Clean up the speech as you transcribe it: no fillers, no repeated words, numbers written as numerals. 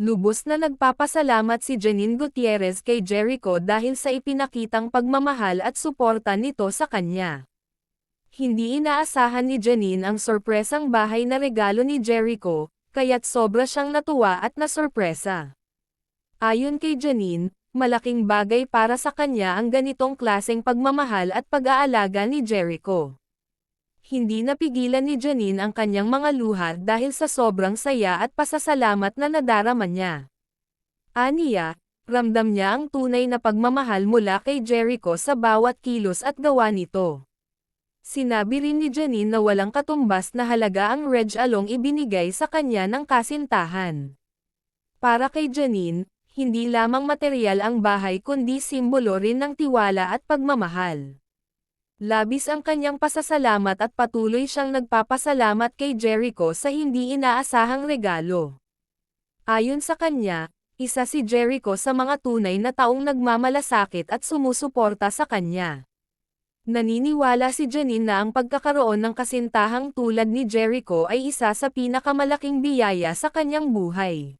Lubos na nagpapasalamat si Janine Gutierrez kay Jericho dahil sa ipinakitang pagmamahal at suporta nito sa kanya. Hindi inaasahan ni Janine ang sorpresang bahay na regalo ni Jericho, kaya't sobra siyang natuwa at nasorpresa. Ayon kay Janine, malaking bagay para sa kanya ang ganitong klaseng pagmamahal at pag-aalaga ni Jericho. Hindi napigilan ni Janine ang kanyang mga luha dahil sa sobrang saya at pasasalamat na nadarama niya. Aniya, ramdam niya ang tunay na pagmamahal mula kay Jericho sa bawat kilos at gawa nito. Sinabi rin ni Janine na walang katumbas na halaga ang regalong ibinigay sa kanya ng kasintahan. Para kay Janine, hindi lamang material ang bahay kundi simbolo rin ng tiwala at pagmamahal. Labis ang kanyang pasasalamat at patuloy siyang nagpapasalamat kay Jericho sa hindi inaasahang regalo. Ayon sa kanya, isa si Jericho sa mga tunay na taong nagmamalasakit at sumusuporta sa kanya. Naniniwala si Janine na ang pagkakaroon ng kasintahang tulad ni Jericho ay isa sa pinakamalaking biyaya sa kanyang buhay.